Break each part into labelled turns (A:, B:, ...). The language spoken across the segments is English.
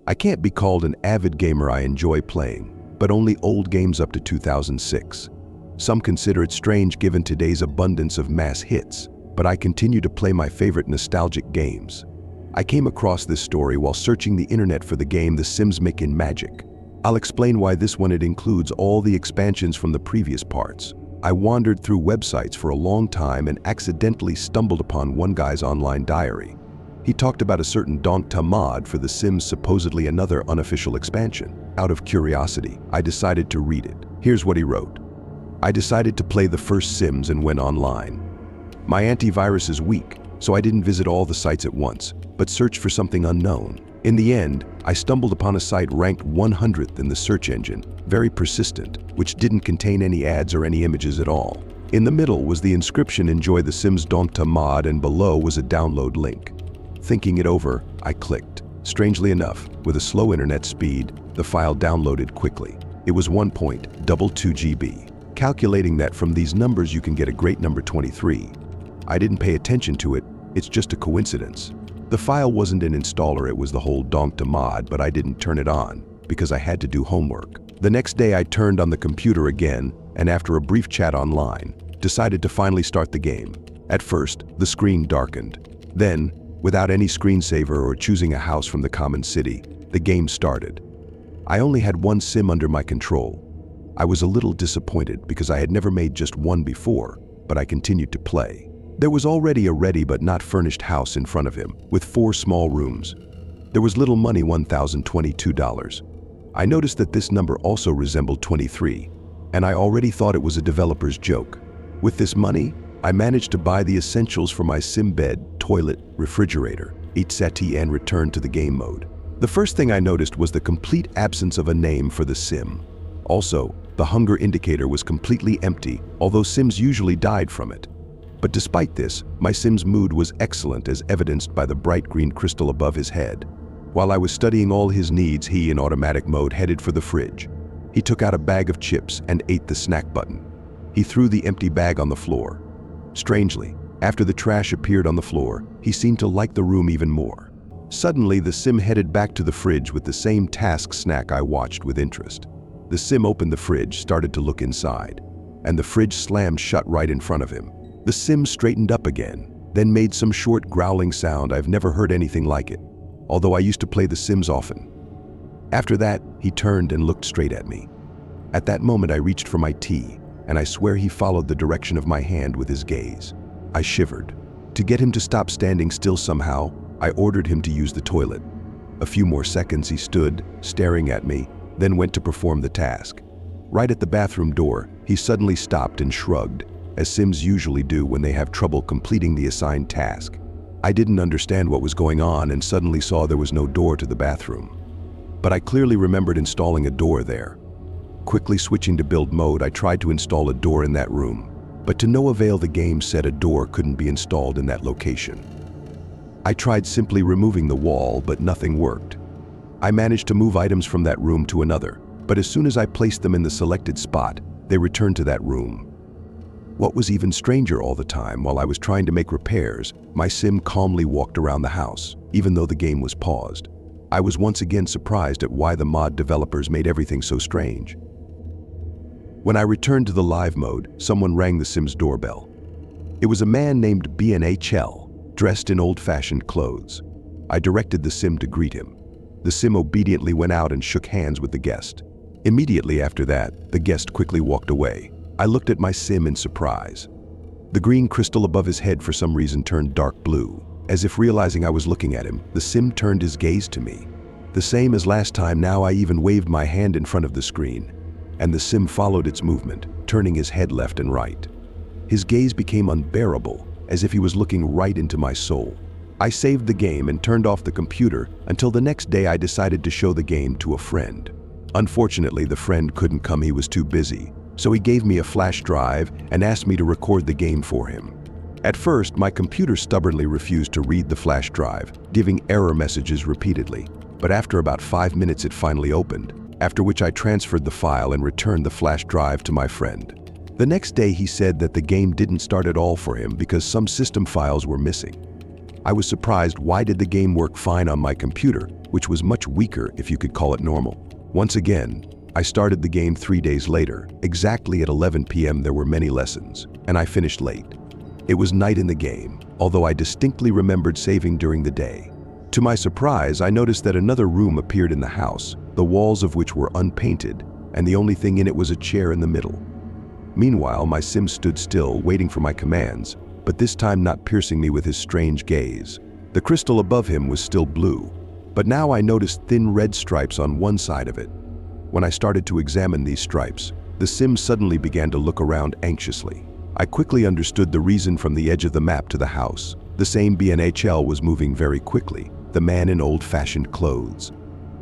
A: I can't be called an avid gamer. I enjoy playing, but only old games up to 2006. Some consider it strange given today's abundance of mass hits, but I continue to play my favorite nostalgic games. I came across this story while searching the internet for the game The Sims Making Magic. I'll explain why this one. It includes all the expansions from the previous parts. I wandered through websites for a long time and accidentally stumbled upon one guy's online diary. He talked about a certain Donkta mod for The Sims, supposedly another unofficial expansion. Out of curiosity, I decided to read it. Here's what he wrote. I decided to play the first Sims and went online. My antivirus is weak, so I didn't visit all the sites at once, but searched for something unknown. In the end, I stumbled upon a site ranked 100th in the search engine, very persistent, which didn't contain any ads or any images at all. In the middle was the inscription "Enjoy the Sims Donkta mod," and below was a download link. Thinking it over, I clicked. Strangely enough, with a slow internet speed, the file downloaded quickly. It was 1.22 GB. Calculating that from these numbers, you can get a great number 23. I didn't pay attention to it, it's just a coincidence. The file wasn't an installer, it was the whole Donkta mod, but I didn't turn it on because I had to do homework. The next day I turned on the computer again, and after a brief chat online, decided to finally start the game. At first, the screen darkened. Then, without any screensaver or choosing a house from the common city, the game started. I only had one sim under my control. I was a little disappointed because I had never made just one before, but I continued to play. There was already a ready but not furnished house in front of him, with 4 small rooms. There was little money, $1,022. I noticed that this number also resembled 23, and I already thought it was a developer's joke. With this money, I managed to buy the essentials for my sim: bed, toilet, refrigerator, each settee, and returned to the game mode. The first thing I noticed was the complete absence of a name for the sim. Also, the hunger indicator was completely empty, although Sims usually died from it. But despite this, my Sim's mood was excellent, as evidenced by the bright green crystal above his head. While I was studying all his needs, he, in automatic mode, headed for the fridge. He took out a bag of chips and ate the snack button. He threw the empty bag on the floor. Strangely, after the trash appeared on the floor, he seemed to like the room even more. Suddenly, the Sim headed back to the fridge with the same task snack. I watched with interest. The Sim opened the fridge, started to look inside, and the fridge slammed shut right in front of him. The Sim straightened up again, then made some short growling sound. I've never heard anything like it, although I used to play The Sims often. After that, he turned and looked straight at me. At that moment, I reached for my tea, and I swear he followed the direction of my hand with his gaze. I shivered. To get him to stop standing still somehow, I ordered him to use the toilet. A few more seconds he stood, staring at me, then went to perform the task. Right at the bathroom door, he suddenly stopped and shrugged, as Sims usually do when they have trouble completing the assigned task. I didn't understand what was going on and suddenly saw there was no door to the bathroom. But I clearly remembered installing a door there. Quickly switching to build mode, I tried to install a door in that room, but to no avail. The game said a door couldn't be installed in that location. I tried simply removing the wall, but nothing worked. I managed to move items from that room to another, but as soon as I placed them in the selected spot, they returned to that room. What was even stranger, all the time while I was trying to make repairs, my Sim calmly walked around the house, even though the game was paused. I was once again surprised at why the mod developers made everything so strange. When I returned to the live mode, someone rang the Sim's doorbell. It was a man named BNHL, dressed in old-fashioned clothes. I directed the Sim to greet him. The Sim obediently went out and shook hands with the guest. Immediately after that, the guest quickly walked away. I looked at my Sim in surprise. The green crystal above his head for some reason turned dark blue. As if realizing I was looking at him, the Sim turned his gaze to me. The same as last time, now I even waved my hand in front of the screen, and the Sim followed its movement, turning his head left and right. His gaze became unbearable, as if he was looking right into my soul. I saved the game and turned off the computer until the next day. I decided to show the game to a friend. Unfortunately, the friend couldn't come, he was too busy, so he gave me a flash drive and asked me to record the game for him. At first, my computer stubbornly refused to read the flash drive, giving error messages repeatedly, but after about 5 minutes it finally opened, after which I transferred the file and returned the flash drive to my friend. The next day he said that the game didn't start at all for him because some system files were missing. I was surprised. Why did the game work fine on my computer which was much weaker if you could call it normal. Once again, I started the game 3 days later. Exactly at 11 p.m. there were many lessons, and I finished late. It was night in the game, although I distinctly remembered saving during the day. To my surprise, I noticed that another room appeared in the house, the walls of which were unpainted, and the only thing in it was a chair in the middle. Meanwhile, my sim stood still, waiting for my commands, but this time not piercing me with his strange gaze. The crystal above him was still blue, but now I noticed thin red stripes on one side of it. When I started to examine these stripes, the sim suddenly began to look around anxiously. I quickly understood the reason from the edge of the map to the house. The same BNHL was moving very quickly, the man in old-fashioned clothes.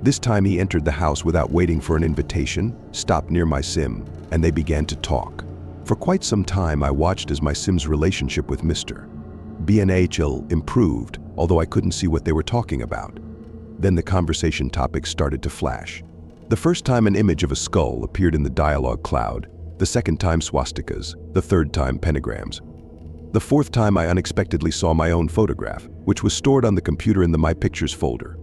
A: This time he entered the house without waiting for an invitation, stopped near my sim, and they began to talk. For quite some time I watched as my sim's relationship with Mr. BNHL improved, although I couldn't see what they were talking about. Then the conversation topics started to flash. The first time an image of a skull appeared in the dialogue cloud, the second time swastikas, the third time pentagrams. The fourth time I unexpectedly saw my own photograph, which was stored on the computer in the My Pictures folder.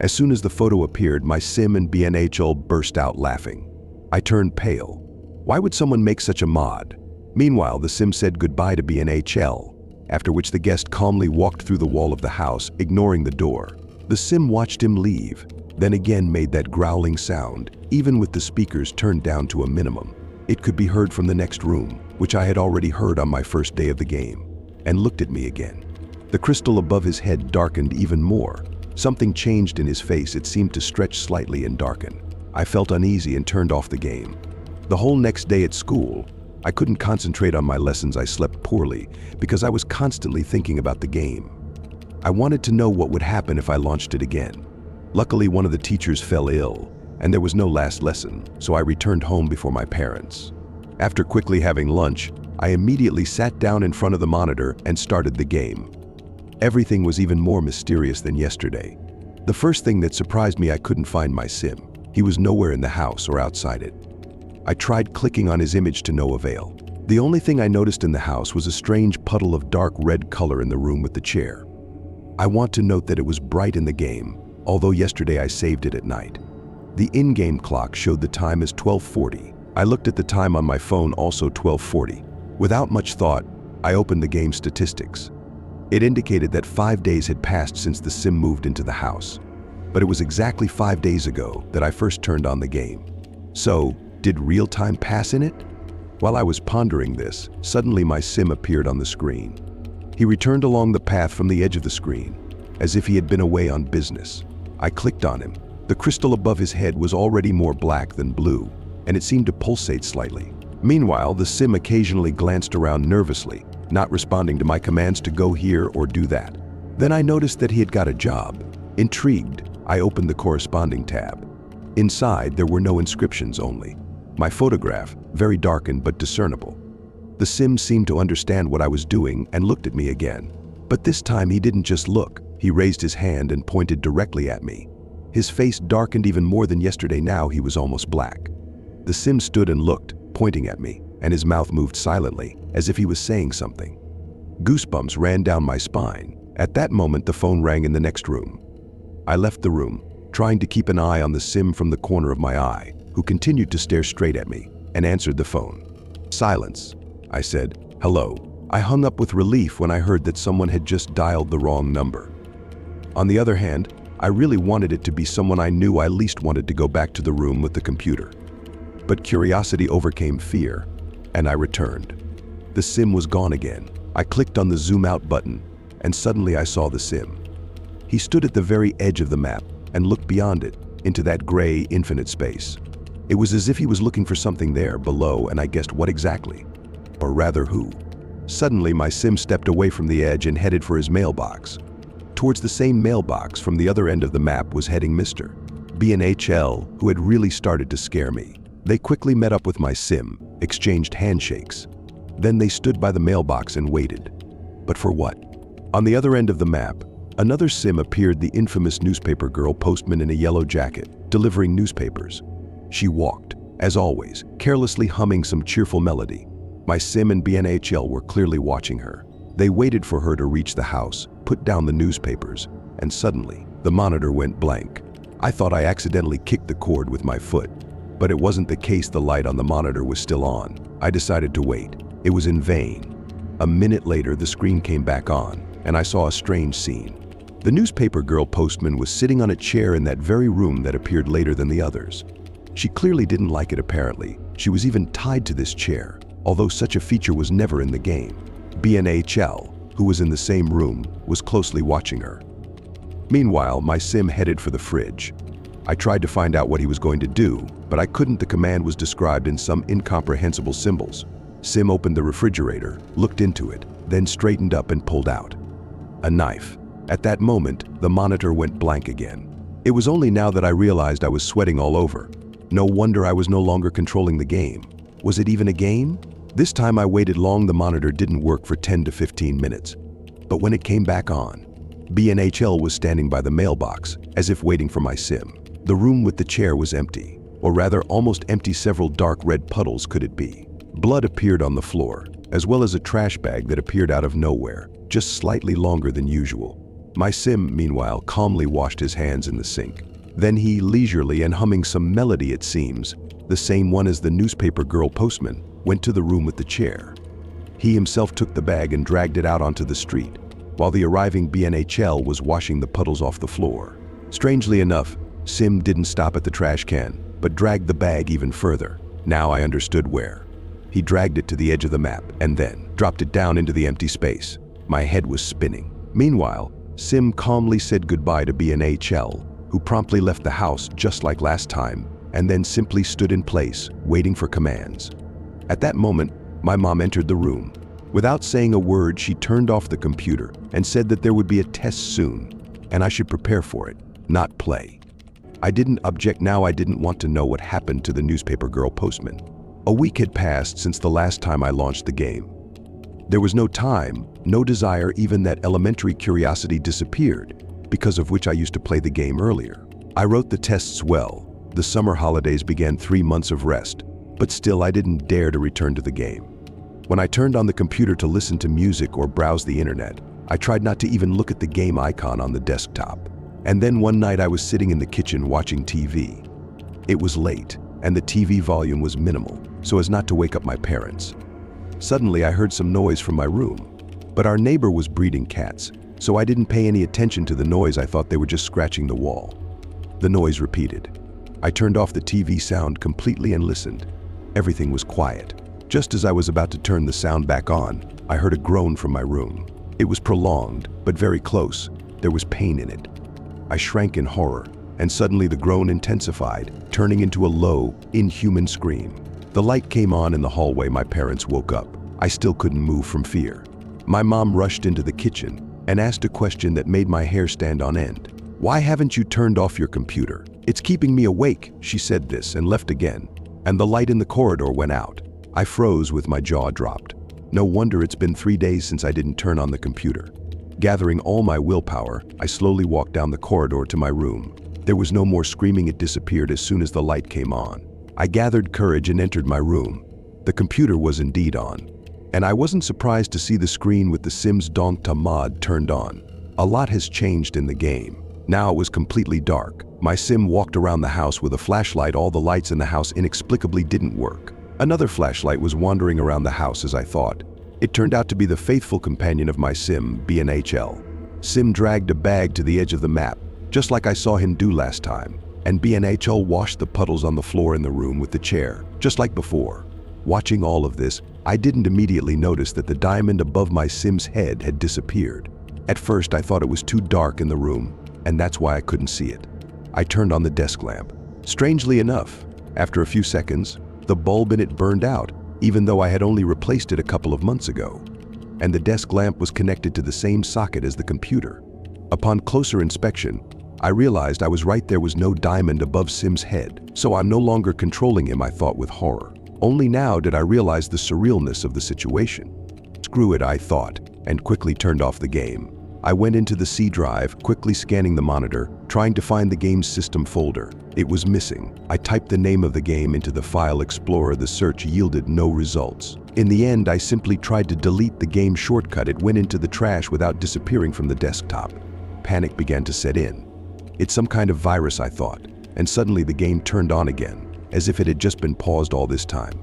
A: As soon as the photo appeared, my sim and BNHL burst out laughing. I turned pale. Why would someone make such a mod? Meanwhile, the sim said goodbye to BNHL, after which the guest calmly walked through the wall of the house, ignoring the door. The sim watched him leave, then again made that growling sound, even with the speakers turned down to a minimum. It could be heard from the next room, which I had already heard on my first day of the game, and looked at me again. The crystal above his head darkened even more. Something changed in his face. It seemed to stretch slightly and darken. I felt uneasy and turned off the game. The whole next day at school, I couldn't concentrate on my lessons. I slept poorly because I was constantly thinking about the game. I wanted to know what would happen if I launched it again. Luckily, one of the teachers fell ill, and there was no last lesson, so I returned home before my parents. After quickly having lunch, I immediately sat down in front of the monitor and started the game. Everything was even more mysterious than yesterday. The first thing that surprised me, I couldn't find my sim. He was nowhere in the house or outside it. I tried clicking on his image to no avail. The only thing I noticed in the house was a strange puddle of dark red color in the room with the chair. I want to note that it was bright in the game, although yesterday I saved it at night. The in-game clock showed the time as 12:40. I looked at the time on my phone, also 12:40. Without much thought, I opened the game statistics. It indicated that 5 days had passed since the sim moved into the house. But it was exactly 5 days ago that I first turned on the game. So, did real time pass in it? While I was pondering this, suddenly my sim appeared on the screen. He returned along the path from the edge of the screen, as if he had been away on business. I clicked on him. The crystal above his head was already more black than blue, and it seemed to pulsate slightly. Meanwhile, the sim occasionally glanced around nervously, not responding to my commands to go here or do that. Then I noticed that he had got a job. Intrigued, I opened the corresponding tab. Inside, there were no inscriptions, only my photograph, very darkened but discernible. The sim seemed to understand what I was doing and looked at me again. But this time he didn't just look. He raised his hand and pointed directly at me. His face darkened even more than yesterday. Now he was almost black. The sim stood and looked, pointing at me, and his mouth moved silently, as if he was saying something. Goosebumps ran down my spine. At that moment, the phone rang in the next room. I left the room, trying to keep an eye on the sim from the corner of my eye, who continued to stare straight at me, and answered the phone. Silence. I said, "Hello." I hung up with relief when I heard that someone had just dialed the wrong number. On the other hand, I really wanted it to be someone I knew. I least wanted to go back to the room with the computer. But curiosity overcame fear, and I returned. The sim was gone again. I clicked on the zoom out button, and suddenly I saw the sim. He stood at the very edge of the map and looked beyond it, into that gray, infinite space. It was as if he was looking for something there below, and I guessed what exactly, or rather who. Suddenly, my sim stepped away from the edge and headed for his mailbox. Towards the same mailbox from the other end of the map was heading Mr. BNHL, who had really started to scare me. They quickly met up with my sim, exchanged handshakes. Then they stood by the mailbox and waited. But for what? On the other end of the map, another sim appeared, the infamous newspaper girl postman in a yellow jacket, delivering newspapers. She walked, as always, carelessly humming some cheerful melody. My sim and BNHL were clearly watching her. They waited for her to reach the house, put down the newspapers, and suddenly, the monitor went blank. I thought I accidentally kicked the cord with my foot, but it wasn't the case. The light on the monitor was still on. I decided to wait. It was in vain. A minute later, the screen came back on, and I saw a strange scene. The newspaper girl postman was sitting on a chair in that very room that appeared later than the others. She clearly didn't like it apparently. She was even tied to this chair, although such a feature was never in the game. BNHL, who was in the same room, was closely watching her. Meanwhile, my sim headed for the fridge. I tried to find out what he was going to do, but I couldn't. The command was described in some incomprehensible symbols. Sim opened the refrigerator, looked into it, then straightened up and pulled out a knife. At that moment, the monitor went blank again. It was only now that I realized I was sweating all over. No wonder I was no longer controlling the game. Was it even a game? This time I waited long. The monitor didn't work for 10 to 15 minutes. But when it came back on, BNHL was standing by the mailbox, as if waiting for my sim. The room with the chair was empty, or rather almost empty. Several dark red puddles could it be. Blood appeared on the floor, as well as a trash bag that appeared out of nowhere, just slightly longer than usual. My sim, meanwhile, calmly washed his hands in the sink. Then he, leisurely and humming some melody it seems, the same one as the newspaper girl postman, went to the room with the chair. He himself took the bag and dragged it out onto the street, while the arriving BNHL was washing the puddles off the floor. Strangely enough, Sim didn't stop at the trash can, but dragged the bag even further. Now I understood where. He dragged it to the edge of the map and then dropped it down into the empty space. My head was spinning. Meanwhile, Sim calmly said goodbye to BNHL, who promptly left the house just like last time, and then simply stood in place, waiting for commands. At that moment, my mom entered the room. Without saying a word, she turned off the computer and said that there would be a test soon, and I should prepare for it, not play. I didn't object. Now I didn't want to know what happened to the newspaper girl postman. A week had passed since the last time I launched the game. There was no time, no desire. Even that elementary curiosity disappeared, because of which I used to play the game earlier. I wrote the tests well. The summer holidays began. 3 months of rest, but still I didn't dare to return to the game. When I turned on the computer to listen to music or browse the internet, I tried not to even look at the game icon on the desktop. And then one night I was sitting in the kitchen watching TV. It was late, and the TV volume was minimal, so as not to wake up my parents. Suddenly I heard some noise from my room, but our neighbor was breeding cats, so I didn't pay any attention to the noise. I thought they were just scratching the wall. The noise repeated. I turned off the TV sound completely and listened. Everything was quiet. Just as I was about to turn the sound back on, I heard a groan from my room. It was prolonged, but very close. There was pain in it. I shrank in horror, and suddenly the groan intensified, turning into a low, inhuman scream. The light came on in the hallway. My parents woke up. I still couldn't move from fear. My mom rushed into the kitchen and asked a question that made my hair stand on end. "Why haven't you turned off your computer? It's keeping me awake." She said this and left again, and the light in the corridor went out. I froze with my jaw dropped. No wonder it's been 3 days since I didn't turn on the computer. Gathering all my willpower, I slowly walked down the corridor to my room. There was no more screaming. It disappeared as soon as the light came on. I gathered courage and entered my room. The computer was indeed on, and I wasn't surprised to see the screen with the Sims Dongta mod turned on. A lot has changed in the game. Now it was completely dark. My sim walked around the house with a flashlight. All the lights in the house inexplicably didn't work. Another flashlight was wandering around the house as I thought. It turned out to be the faithful companion of my sim, BNHL. Sim dragged a bag to the edge of the map, just like I saw him do last time, and BNHL washed the puddles on the floor in the room with the chair, just like before. Watching all of this, I didn't immediately notice that the diamond above my sim's head had disappeared. At first I thought it was too dark in the room, and that's why I couldn't see it. I turned on the desk lamp. Strangely enough, after a few seconds, the bulb in it burned out, even though I had only replaced it a couple of months ago. And the desk lamp was connected to the same socket as the computer. Upon closer inspection, I realized I was right. There was no diamond above Sim's head, so I'm no longer controlling him, I thought with horror. Only now did I realize the surrealness of the situation. Screw it, I thought, and quickly turned off the game. I went into the C drive, quickly scanning the monitor, trying to find the game's system folder. It was missing. I typed the name of the game into the file explorer. The search yielded no results. In the end, I simply tried to delete the game shortcut. It went into the trash without disappearing from the desktop. Panic began to set in. It's some kind of virus, I thought, and suddenly the game turned on again, as if it had just been paused all this time.